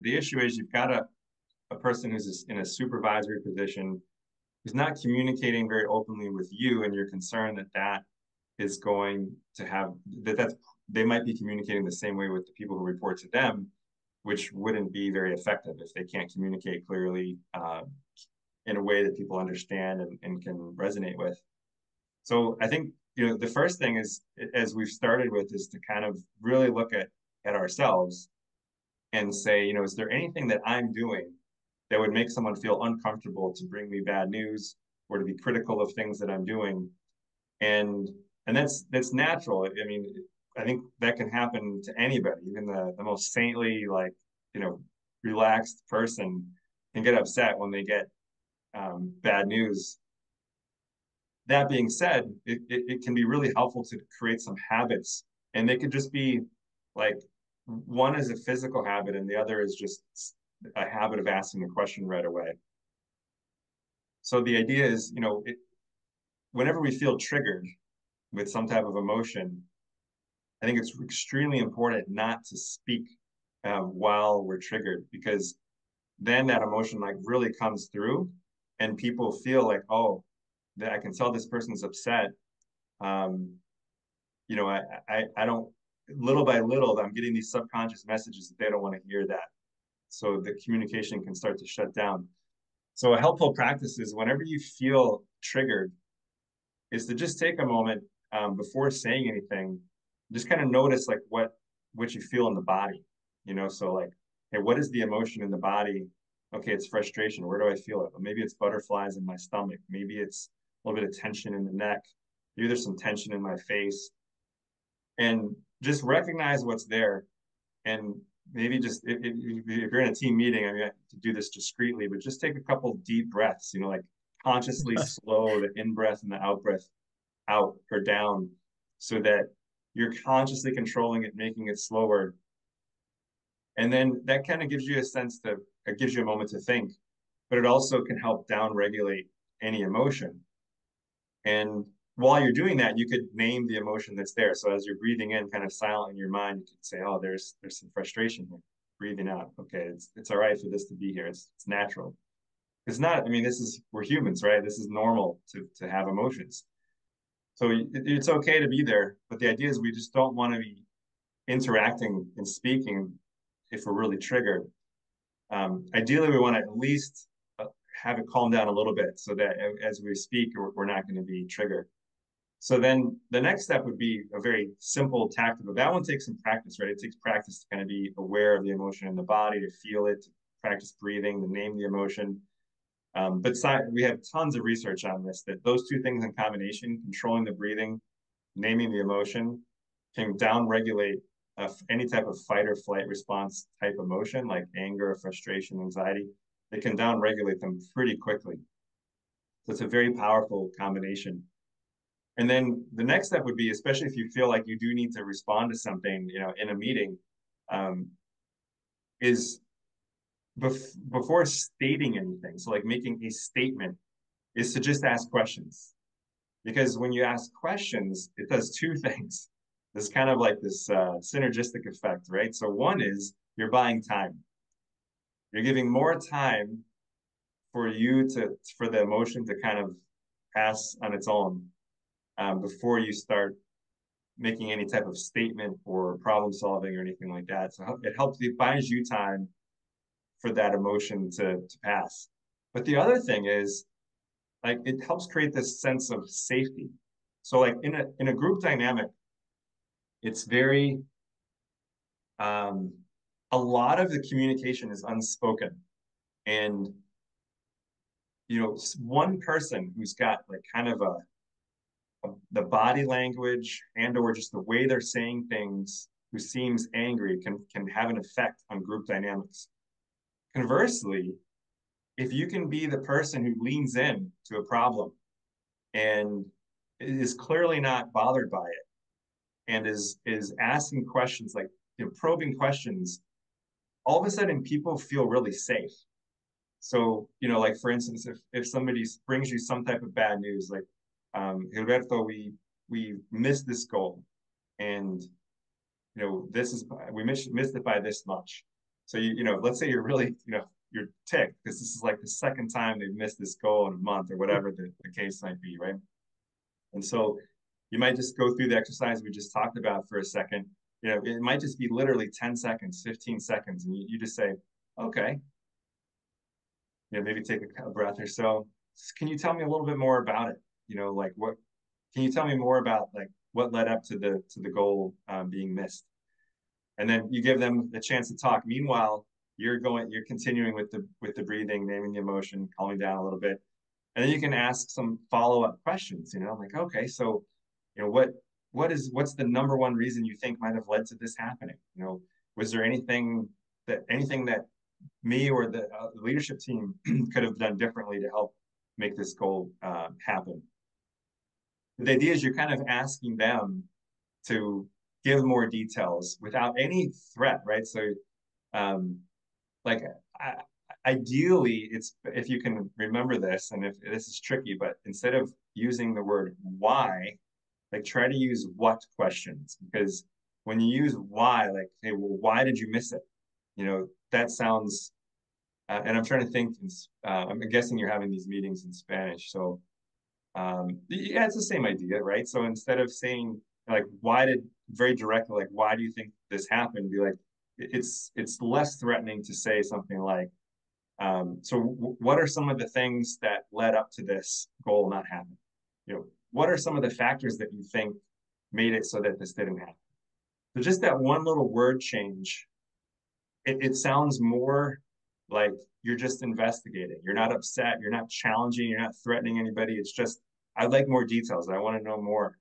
The issue is you've got a person who's in a supervisory position who's not communicating very openly with you, and you're concerned that that is going to have that's they might be communicating the same way with the people who report to them, which wouldn't be very effective if they can't communicate clearly in a way that people understand and can resonate with. So I think the first thing is, as we've started with, is to kind of really look at ourselves and say, is there anything that I'm doing that would make someone feel uncomfortable to bring me bad news or to be critical of things that I'm doing? And and that's natural. I mean, I think that can happen to anybody, even the most saintly, like, you know, relaxed person can get upset when they get bad news. That being said, it can be really helpful to create some habits, and they could just be like, one is a physical habit and the other is just a habit of asking the question right away. So the idea is, whenever we feel triggered with some type of emotion, I think it's extremely important not to speak while we're triggered, because then that emotion like really comes through, and people feel like, oh, that I can tell this person's upset. Um, I don't, little by little, I'm getting these subconscious messages that they don't want to hear that. So the communication can start to shut down. So a helpful practice is, whenever you feel triggered, is to just take a moment before saying anything, just kind of notice like what you feel in the body. So like, hey, what is the emotion in the body? Okay, it's frustration. Where do I feel it? Well, maybe it's butterflies in my stomach. Maybe it's a little bit of tension in the neck. Maybe there's some tension in my face. And just recognize what's there. And maybe just, if you're in a team meeting, I mean, to do this discreetly, but just take a couple deep breaths, like consciously slow the in breath and the out breath out or down, so that you're consciously controlling it, making it slower. And then that kind of gives you a sense to, it gives you a moment to think, but it also can help down regulate any emotion. And while you're doing that, you could name the emotion that's there. So as you're breathing in, kind of silent in your mind, you could say, "Oh, there's some frustration here." Breathing out, okay, it's all right for this to be here. It's natural. It's not. I mean, we're humans, right? This is normal to have emotions. So it's okay to be there, but the idea is we just don't want to be interacting and speaking if we're really triggered. Ideally, we want to at least have it calm down a little bit, so that as we speak, we're not going to be triggered. So then the next step would be a very simple tactical. That one takes some practice, right? It takes practice to kind of be aware of the emotion in the body, to feel it, to practice breathing, to name the emotion. But we have tons of research on this, that those two things in combination, controlling the breathing, naming the emotion, can down-regulate any type of fight or flight response type emotion, like anger, frustration, anxiety. They can down-regulate them pretty quickly. So it's a very powerful combination. And then the next step would be, especially if you feel like you do need to respond to something, in a meeting, um, is before stating anything. So like making a statement is to just ask questions. Because when you ask questions, it does two things. There's kind of like this synergistic effect, right? So one is you're buying time. You're giving more time for the emotion to kind of pass on its own, before you start making any type of statement or problem solving or anything like that. So it buys you time for that emotion to pass. But the other thing is, like, it helps create this sense of safety. So like in a group dynamic, it's very um, a lot of the communication is unspoken. And one person who's got like kind of the body language and or just the way they're saying things, who seems angry, can have an effect on group dynamics. Conversely, if you can be the person who leans in to a problem and is clearly not bothered by it, and is asking questions, like, probing questions, all of a sudden people feel really safe. So, like, for instance, if somebody brings you some type of bad news, like, Gilberto, we missed this goal, and this is we missed it by this much. So let's say you're really, you're ticked because this is like the second time they've missed this goal in a month or whatever the case might be, right? And so you might just go through the exercise we just talked about for a second. It might just be literally 10 seconds, 15 seconds, and you just say, okay, maybe take a breath or so. Can you tell me a little bit more about it? Like what, can you tell me more about like what led up to the goal being missed? And then you give them the chance to talk. Meanwhile, you're continuing with the breathing, naming the emotion, calming down a little bit. And then you can ask some follow-up questions, like, okay, so, what's the number one reason you think might have led to this happening? Was there anything that me or the leadership team could have done differently to help make this goal happen? The idea is you're kind of asking them to give more details without any threat, right? So, um, like, ideally, it's if you can remember this, and if this is tricky, but instead of using the word why, like try to use what questions, because when you use why, like, hey, well, why did you miss it? That sounds, and I'm trying to think, I'm guessing you're having these meetings in Spanish, so yeah, it's the same idea, right? So instead of saying like very directly, like why do you think this happened, be like it's less threatening to say something like so what are some of the things that led up to this goal not happening? What are some of the factors that you think made it so that this didn't happen? So just that one little word change, it sounds more like you're just investigating. You're not upset. You're not challenging. You're not threatening anybody. It's just, I'd like more details. I want to know more.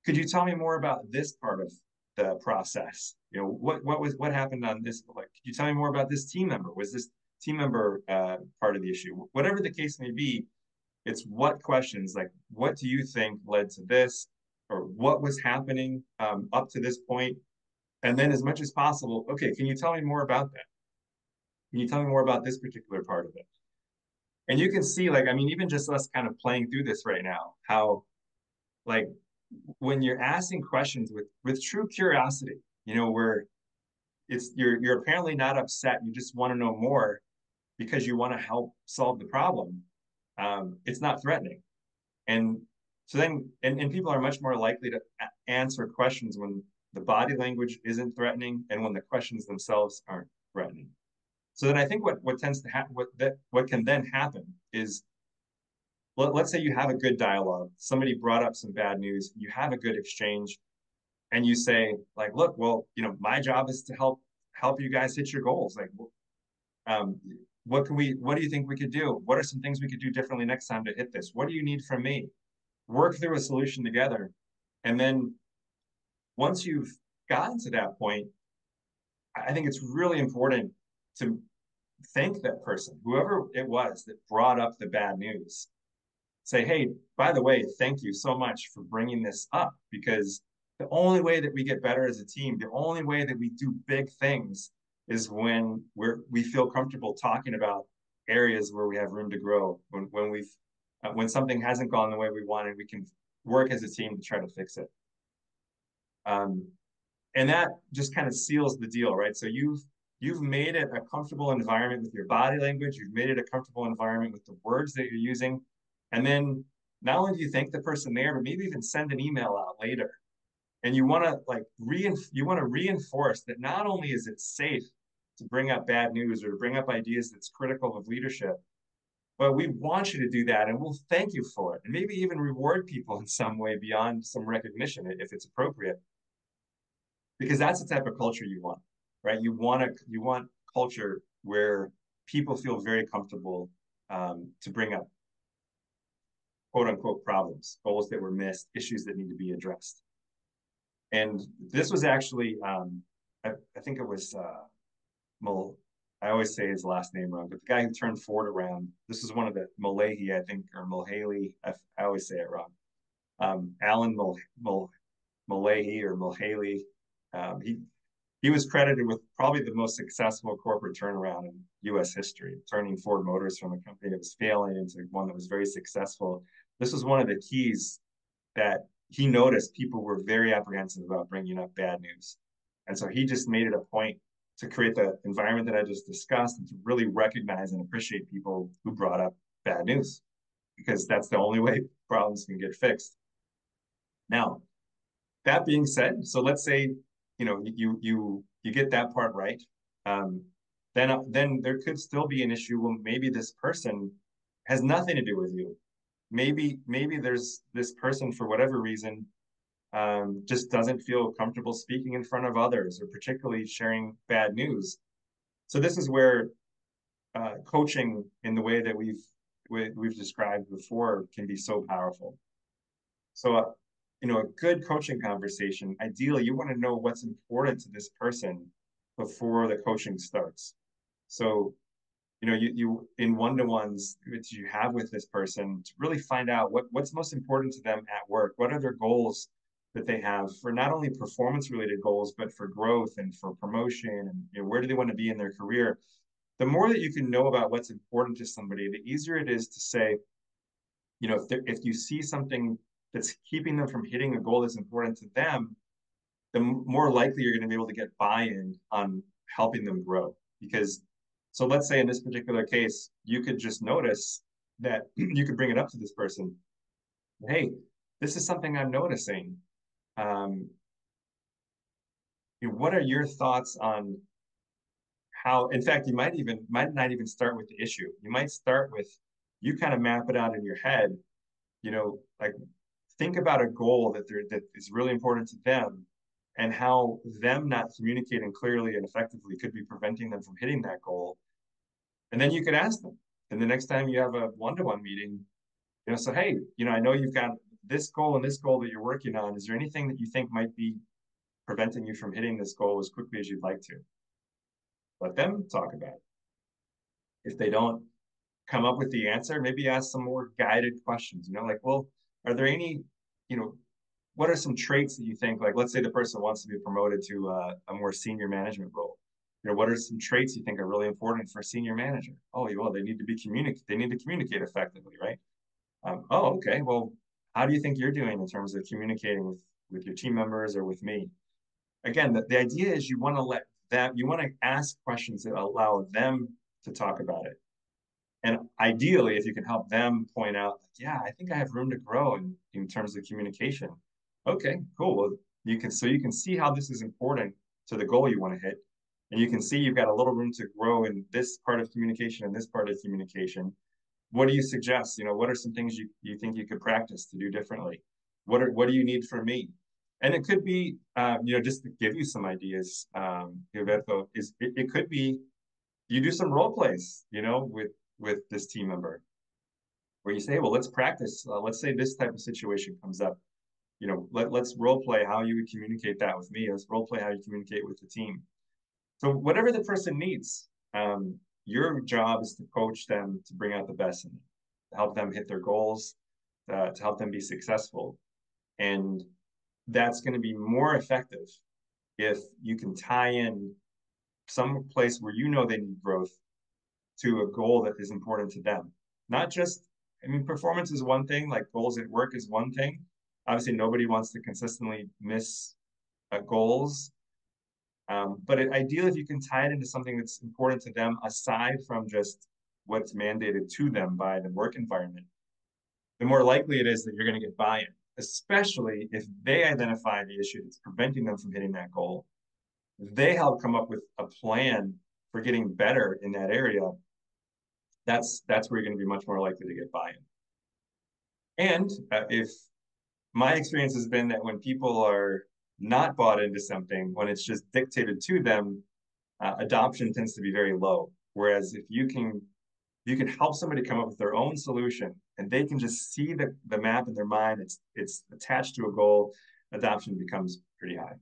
Could you tell me more about this part of the process? What happened on this? Like, could you tell me more about this team member? Was this team member part of the issue? Whatever the case may be, it's what questions, like, what do you think led to this? Or what was happening up to this point? And then as much as possible, okay, can you tell me more about that? Can you tell me more about this particular part of it? And you can see, like, I mean, even just us kind of playing through this right now, how, like, when you're asking questions with true curiosity, where you're apparently not upset, you just want to know more because you want to help solve the problem. It's not threatening, and so then, and people are much more likely to answer questions when the body language isn't threatening and when the questions themselves aren't threatening. So then I think what tends to happen, what can then happen is, let's say you have a good dialogue. Somebody brought up some bad news. You have a good exchange, and you say, like, look, well, my job is to help you guys hit your goals. Like, um, what do you think we could do? What are some things we could do differently next time to hit this? What do you need from me? Work through a solution together. And then once you've gotten to that point, I think it's really important to thank that person, whoever it was that brought up the bad news. Say, hey, by the way, thank you so much for bringing this up, because the only way that we get better as a team, the only way that we do big things is when we feel comfortable talking about areas where we have room to grow. When something hasn't gone the way we wanted, we can work as a team to try to fix it. And that just kind of seals the deal, right? So you've made it a comfortable environment with your body language. You've made it a comfortable environment with the words that you're using. And then not only do you thank the person there, but maybe even send an email out later. And you want to reinforce that not only is it safe to bring up bad news or to bring up ideas that's critical of leadership, but we want you to do that and we'll thank you for it. And maybe even reward people in some way beyond some recognition if it's appropriate. Because that's the type of culture you want, right? You want culture where people feel very comfortable to bring up quote unquote problems, goals that were missed, issues that need to be addressed. And this was actually, I think it was I always say his last name wrong, but the guy who turned Ford around, this is one of the Mullehy, I think, or Mulhaley, I always say it wrong. Alan Mullehy or Mulhaley. He was credited with probably the most successful corporate turnaround in U.S. history, turning Ford Motors from a company that was failing into one that was very successful. This was one of the keys that he noticed people were very apprehensive about bringing up bad news. And so he just made it a point to create the environment that I just discussed and to really recognize and appreciate people who brought up bad news, because that's the only way problems can get fixed. Now, that being said, so let's say, you get that part right. Um, then there could still be an issue. Well, maybe this person has nothing to do with you. Maybe there's this person for whatever reason just doesn't feel comfortable speaking in front of others or particularly sharing bad news. So this is where coaching in the way that we've described before can be so powerful. So, a good coaching conversation, ideally, you want to know what's important to this person before the coaching starts. So, you in one-to-ones that you have with this person to really find out what's most important to them at work. What are their goals that they have for not only performance-related goals, but for growth and for promotion, and where do they want to be in their career? The more that you can know about what's important to somebody, the easier it is to say, if you see something that's keeping them from hitting a goal that's important to them, the more likely you're going to be able to get buy-in on helping them grow. Because, so let's say in this particular case, you could just notice that you could bring it up to this person. Hey, this is something I'm noticing. Um, what are your thoughts on how, in fact, you might not even start with the issue. You might start with, you kind of map it out in your head, like think about a goal that is really important to them and how them not communicating clearly and effectively could be preventing them from hitting that goal. And then you could ask them. And the next time you have a one-to-one meeting, so hey, I know you've got this goal and this goal that you're working on. Is there anything that you think might be preventing you from hitting this goal as quickly as you'd like to? Let them talk about it. If they don't come up with the answer, maybe ask some more guided questions, like, well, are there any, you know, what are some traits that you think, like, let's say the person wants to be promoted to a more senior management role. What are some traits you think are really important for a senior manager? Oh, well, they need to communicate effectively, right? Oh, okay. Well, how do you think you're doing in terms of communicating with your team members or with me? Again, the idea is you want to you want to ask questions that allow them to talk about it. And ideally, if you can help them point out, yeah, I think I have room to grow in terms of communication. Okay, cool. Well, you can see how this is important to the goal you want to hit. And you can see you've got a little room to grow in this part of communication and this part of communication. What do you suggest? What are some things you think you could practice to do differently? What do you need from me? And it could be, just to give you some ideas, Gilberto, it could be you do some role plays, with this team member, where you say, well, let's practice. Let's say this type of situation comes up. Let's role play how you would communicate that with me. Let's role play how you communicate with the team. So whatever the person needs, your job is to coach them to bring out the best in them, to help them hit their goals, to help them be successful. And that's going to be more effective if you can tie in some place where they need growth to a goal that is important to them. Not just, performance is one thing, like goals at work is one thing. Obviously, nobody wants to consistently miss goals. But ideally, if you can tie it into something that's important to them, aside from just what's mandated to them by the work environment, the more likely it is that you're going to get buy-in, especially if they identify the issue that's preventing them from hitting that goal. They help come up with a plan for getting better in that area. That's where you're going to be much more likely to get buy-in. And if my experience has been that when people are not bought into something, when it's just dictated to them, adoption tends to be very low. Whereas if you can help somebody come up with their own solution and they can just see the map in their mind, it's attached to a goal, adoption becomes pretty high.